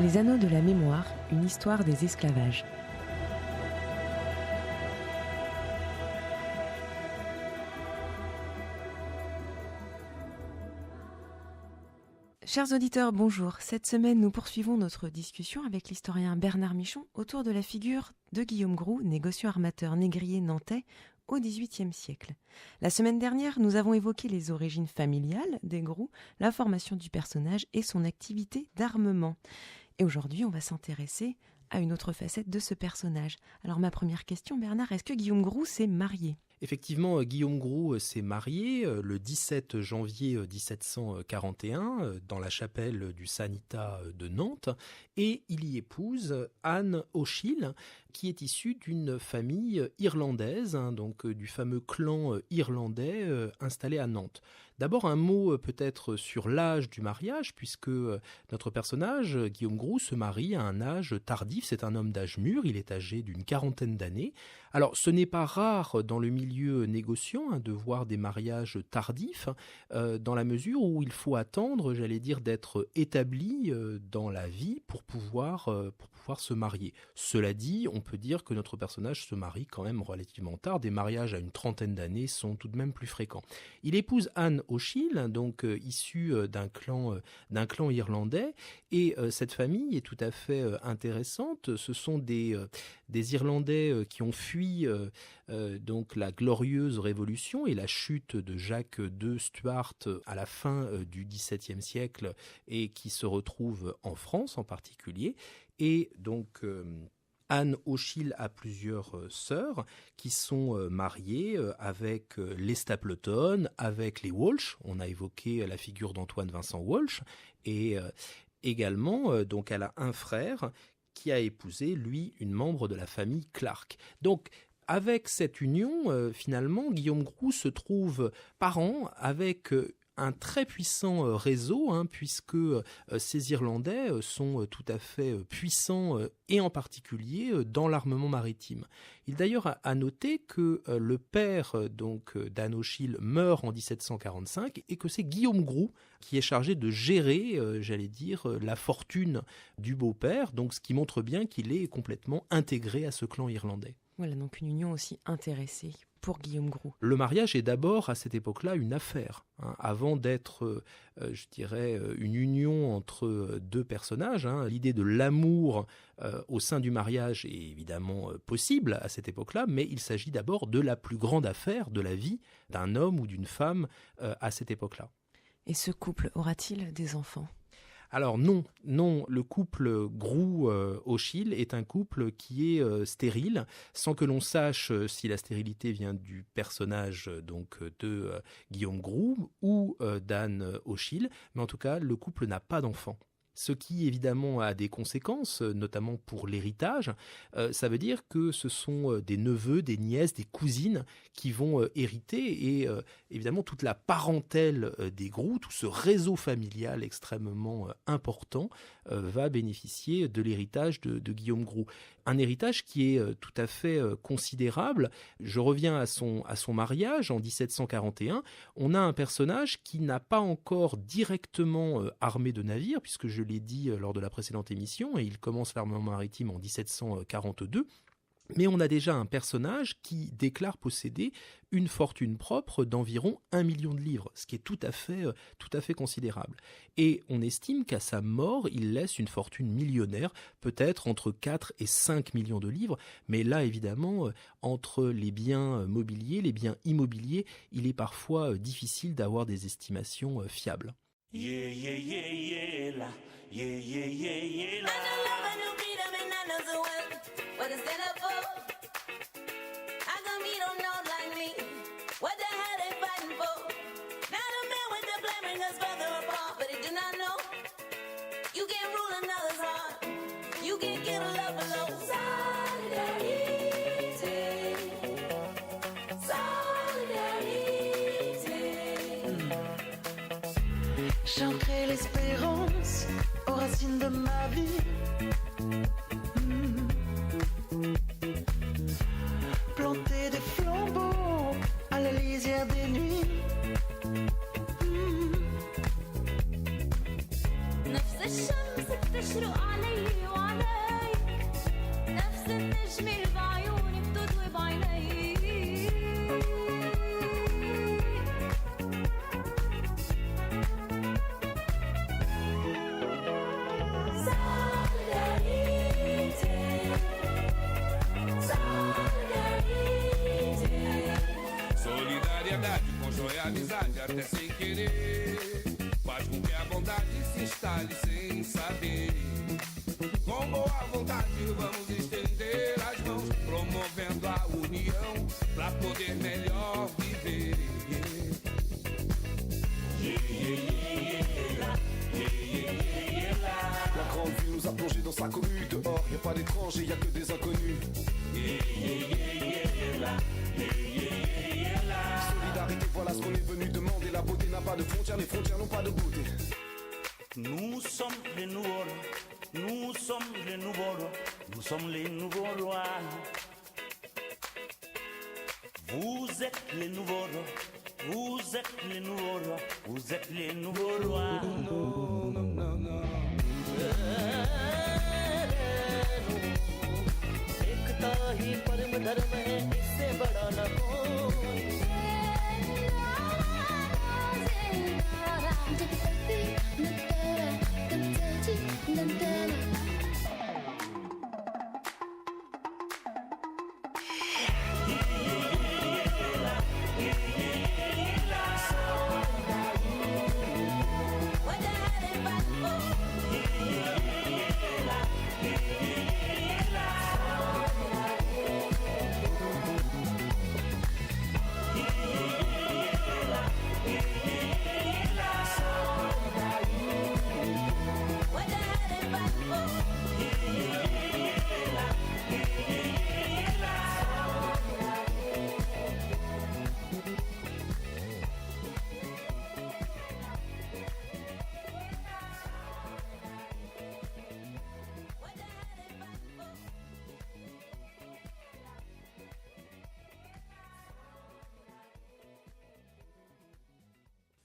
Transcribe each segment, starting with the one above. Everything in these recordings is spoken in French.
Les Anneaux de la mémoire, une histoire des esclavages. Chers auditeurs, bonjour. Cette semaine, nous poursuivons notre discussion avec l'historien Bernard Michon autour de la figure de Guillaume Groult, négociant armateur négrier nantais au XVIIIe siècle. La semaine dernière, nous avons évoqué les origines familiales des Groult, la formation du personnage et son activité d'armement. Et aujourd'hui, on va s'intéresser à une autre facette de ce personnage. Alors ma première question, Bernard, est-ce que Guillaume Groult s'est marié ? Effectivement, Guillaume Groult s'est marié le 17 janvier 1741 dans la chapelle du Sanitat de Nantes et il y épouse Anne O'Shiel qui est issue d'une famille irlandaise, donc du fameux clan irlandais installé à Nantes. D'abord un mot peut-être sur l'âge du mariage puisque notre personnage, Guillaume Groult, se marie à un âge tardif, c'est un homme d'âge mûr, il est âgé d'une quarantaine d'années. Alors ce n'est pas rare dans le milieu négociant de voir des mariages tardifs dans la mesure où il faut attendre, j'allais dire, d'être établi dans la vie pour pouvoir se marier. Cela dit, on peut dire que notre personnage se marie quand même relativement tard, des mariages à une trentaine d'années sont tout de même plus fréquents. Il épouse Anne O'Shiel, donc issue d'un clan irlandais, et cette famille est tout à fait intéressante. Ce sont des Irlandais qui ont fui donc la glorieuse Révolution et la chute de Jacques II Stuart à la fin du XVIIe siècle et qui se retrouvent en France en particulier. Et donc Anne O'Shiel a plusieurs sœurs qui sont mariées avec les Stapleton, avec les Walsh. On a évoqué la figure d'Antoine Vincent Walsh et également donc elle a un frère qui a épousé lui une membre de la famille Clark. Donc avec cette union, finalement, Guillaume Groult se trouve parent avec un très puissant réseau, puisque ces Irlandais sont tout à fait puissants et en particulier dans l'armement maritime. Il d'ailleurs à noter que le père donc d'Anne O'Shiel meurt en 1745 et que c'est Guillaume Groult qui est chargé de gérer, j'allais dire, la fortune du beau-père, donc ce qui montre bien qu'il est complètement intégré à ce clan irlandais. Voilà, donc une union aussi intéressée pour Guillaume Groult. Le mariage est d'abord, à cette époque-là, une affaire. Avant d'être, je dirais, une union entre deux personnages, l'idée de l'amour au sein du mariage est évidemment possible à cette époque-là, mais il s'agit d'abord de la plus grande affaire de la vie d'un homme ou d'une femme à cette époque-là. Et ce couple aura-t-il des enfants ? Alors non, le couple Groult-O'Shiel est un couple qui est stérile, sans que l'on sache si la stérilité vient du personnage donc de Guillaume Groult ou d'Anne O'Shiel, mais en tout cas le couple n'a pas d'enfant. Ce qui évidemment a des conséquences, notamment pour l'héritage. Ça veut dire que ce sont des neveux, des nièces, des cousines qui vont hériter et évidemment toute la parentèle des Groult, tout ce réseau familial extrêmement important va bénéficier de l'héritage de Guillaume Groult. Un héritage qui est tout à fait considérable. Je reviens à son mariage en 1741. On a un personnage qui n'a pas encore directement armé de navires, puisque je l'ai dit lors de la précédente émission, et il commence l'armement maritime en 1742. Mais on a déjà un personnage qui déclare posséder une fortune propre d'environ 1 million de livres, ce qui est tout à fait considérable. Et on estime qu'à sa mort, il laisse une fortune millionnaire, peut-être entre 4 et 5 millions de livres. Mais là, évidemment, entre les biens mobiliers, les biens immobiliers, il est parfois difficile d'avoir des estimations fiables. Yeah, yeah, yeah, yeah, la. Yeah, yeah, yeah, yeah, la. I know love and you beat them and I know so well what to stand up for. How come you don't know like me what the hell they fighting for? Now the man with the blame bring us further apart, but he do not know you can't rule another's heart. You can't give a love below. J'ancrai l'espérance aux racines de ma vie. Planter des flambeaux à la lisière des nuits. نفس الشمس تشرق علي وعليك نفس النجمة بعيوني بتضوي بعينيك Solidariedade com joia, amizade até sem querer faz com que a bondade se instale sem saber. Com boa vontade vamos estender as mãos, promovendo a união pra poder melhor viver. La grande ville nous a plongé dans sa commune. Dehors, y a pas d'étrangers, y a que des inconnus. Solidarité, voilà ce qu'on est venu demander. La beauté n'a pas de frontières, les frontières n'ont pas de beauté. Nous sommes les nouveaux rois, nous sommes les nouveaux rois, nous sommes les nouveaux rois. Vous êtes les nouveaux rois, vous êtes les nouveaux rois, vous êtes les nouveaux rois. एकता ही परम धर्म है इससे बड़ा न कोई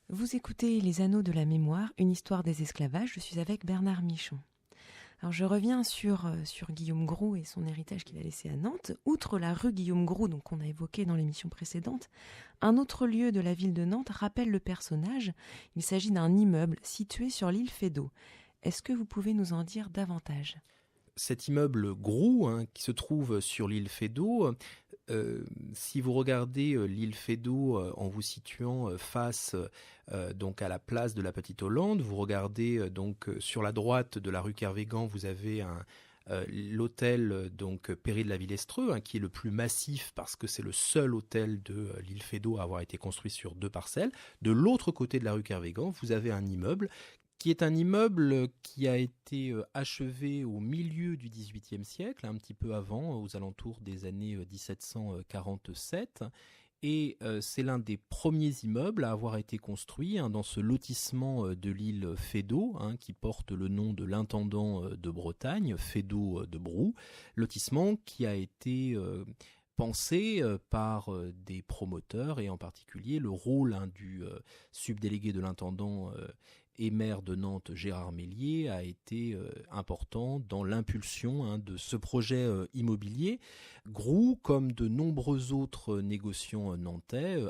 Vous écoutez Les Anneaux de la Mémoire, une histoire des esclavages. Je suis avec Bernard Michon. Alors je reviens sur Guillaume Groult et son héritage qu'il a laissé à Nantes. Outre la rue Guillaume Groult, donc qu'on a évoqué dans l'émission précédente, un autre lieu de la ville de Nantes rappelle le personnage. Il s'agit d'un immeuble situé sur l'île Feydeau. Est-ce que vous pouvez nous en dire davantage ? Cet immeuble Groult, qui se trouve sur l'île Feydeau, si vous regardez l'île Feydeau en vous situant face donc à la place de la Petite Hollande, vous regardez donc sur la droite de la rue Kervégan, vous avez l'hôtel donc Péry de la Villestreux, qui est le plus massif parce que c'est le seul hôtel de l'île Feydeau à avoir été construit sur 2 parcelles. De l'autre côté de la rue Kervégan, vous avez un immeuble qui est un immeuble qui a été achevé au milieu du XVIIIe siècle, un petit peu avant, aux alentours des années 1747. Et c'est l'un des premiers immeubles à avoir été construit dans ce lotissement de l'île Feydeau, qui porte le nom de l'intendant de Bretagne, Feydeau de Brou, lotissement qui a été pensé par des promoteurs, et en particulier le rôle du subdélégué de l'intendant et maire de Nantes, Gérard Mélier, a été important dans l'impulsion de ce projet immobilier. Groult, comme de nombreux autres négociants nantais,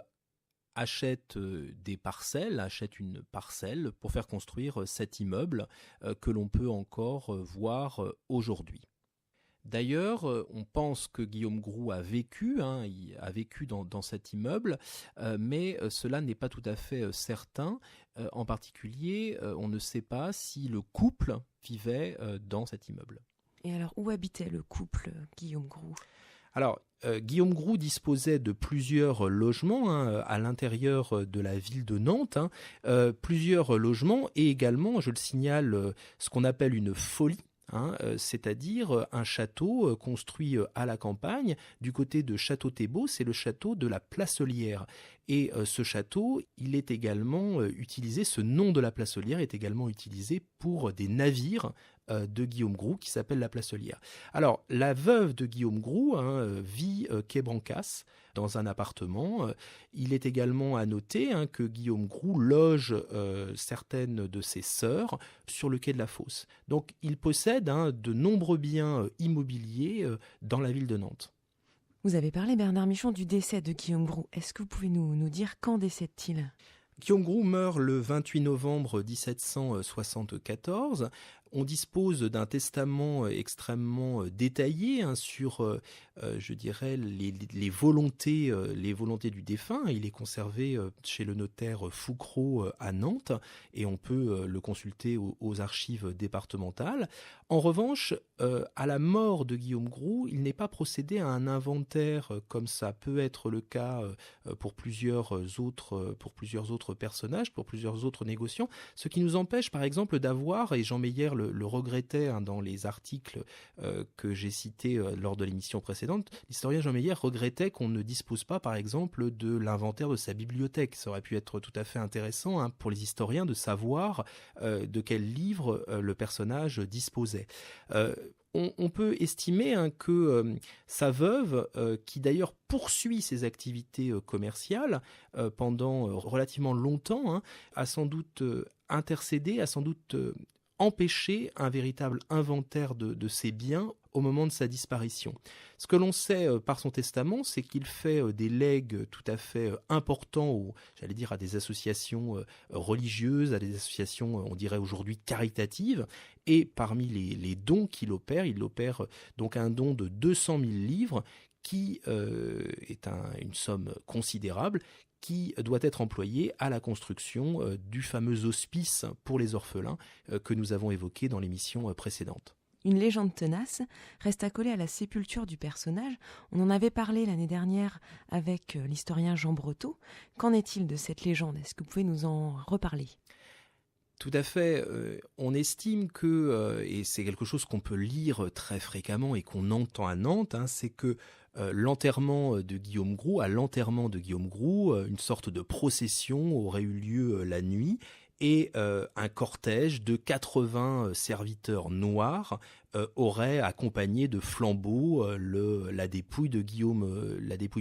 achète une parcelle pour faire construire cet immeuble que l'on peut encore voir aujourd'hui. D'ailleurs, on pense que Guillaume Groult a vécu dans cet immeuble, mais cela n'est pas tout à fait certain. En particulier, on ne sait pas si le couple vivait dans cet immeuble. Et alors, où habitait le couple Guillaume Groult ? Alors, Guillaume Groult disposait de plusieurs logements à l'intérieur de la ville de Nantes, plusieurs logements et également, je le signale, ce qu'on appelle une folie. C'est-à-dire un château construit à la campagne. Du côté de Château-Thébault, c'est le château de la Placelière. Et ce château, il est également utilisé, ce nom de la Placelière est également utilisé pour des navires de Guillaume Groux qui s'appelle La Placelière. Alors, la veuve de Guillaume Groux vit quai Brancas dans un appartement. Il est également à noter que Guillaume Groux loge certaines de ses sœurs sur le quai de la Fosse. Donc, il possède de nombreux biens immobiliers dans la ville de Nantes. Vous avez parlé, Bernard Michon, du décès de Guillaume Groux. Est-ce que vous pouvez nous dire quand décède-t-il ? Guillaume Groux meurt le 28 novembre 1774. On dispose d'un testament extrêmement détaillé sur, je dirais, les volontés du défunt. Il est conservé chez le notaire Foucrault à Nantes et on peut le consulter aux archives départementales. En revanche, à la mort de Guillaume Groux, il n'est pas procédé à un inventaire comme ça peut être le cas pour plusieurs autres personnages, pour plusieurs autres négociants, ce qui nous empêche par exemple d'avoir, et Jean Meyer le regrettait dans les articles que j'ai cités lors de l'émission précédente, l'historien Jean Meyer regrettait qu'on ne dispose pas par exemple de l'inventaire de sa bibliothèque. Ça aurait pu être tout à fait intéressant pour les historiens de savoir de quel livre le personnage disposait. On peut estimer que sa veuve, qui d'ailleurs poursuit ses activités commerciales pendant relativement longtemps, a sans doute intercédé, a sans doute empêché un véritable inventaire de ses biens au moment de sa disparition. Ce que l'on sait par son testament, c'est qu'il fait des legs tout à fait importants, à des associations religieuses, à des associations, on dirait aujourd'hui, caritatives. Et parmi les dons qu'il opère, il opère donc un don de 200 000 livres, qui est une somme considérable, qui doit être employé à la construction du fameux hospice pour les orphelins que nous avons évoqué dans l'émission précédente. Une légende tenace reste accolée à la sépulture du personnage. On en avait parlé l'année dernière avec l'historien Jean Breteau. Qu'en est-il de cette légende ? Est-ce que vous pouvez nous en reparler ? Tout à fait. On estime que, et c'est quelque chose qu'on peut lire très fréquemment et qu'on entend à Nantes, c'est que l'enterrement de Guillaume Groux, une sorte de procession aurait eu lieu la nuit et un cortège de 80 serviteurs noirs aurait accompagné de flambeaux la dépouille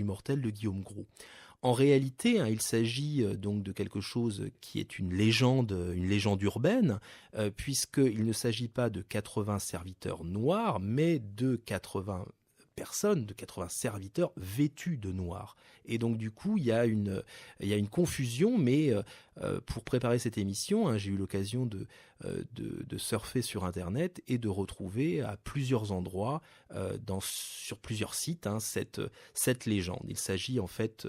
mortelle de Guillaume Groux. En réalité, il s'agit donc de quelque chose qui est une légende urbaine, puisqu'il ne s'agit pas de 80 serviteurs noirs, mais de 80 personnes, de 80 serviteurs vêtus de noir. Et donc du coup, il y a une confusion, mais pour préparer cette émission, j'ai eu l'occasion de surfer sur Internet et de retrouver à plusieurs endroits, sur plusieurs sites, cette légende. Il s'agit en fait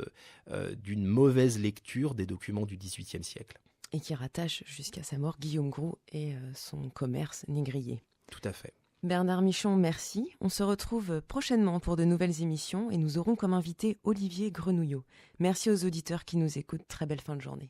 d'une mauvaise lecture des documents du XVIIIe siècle. Et qui rattache jusqu'à sa mort Guillaume Groux et son commerce négrier. Tout à fait. Bernard Michon, merci. On se retrouve prochainement pour de nouvelles émissions et nous aurons comme invité Olivier Grenouillot. Merci aux auditeurs qui nous écoutent. Très belle fin de journée.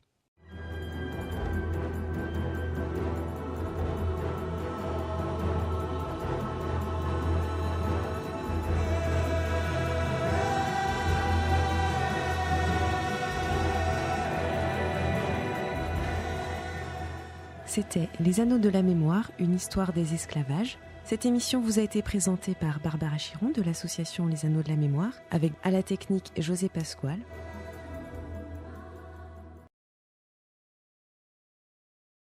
C'était Les Anneaux de la Mémoire, une histoire des esclavages. Cette émission vous a été présentée par Barbara Chiron de l'association Les Anneaux de la Mémoire, avec à la technique José Pasquale.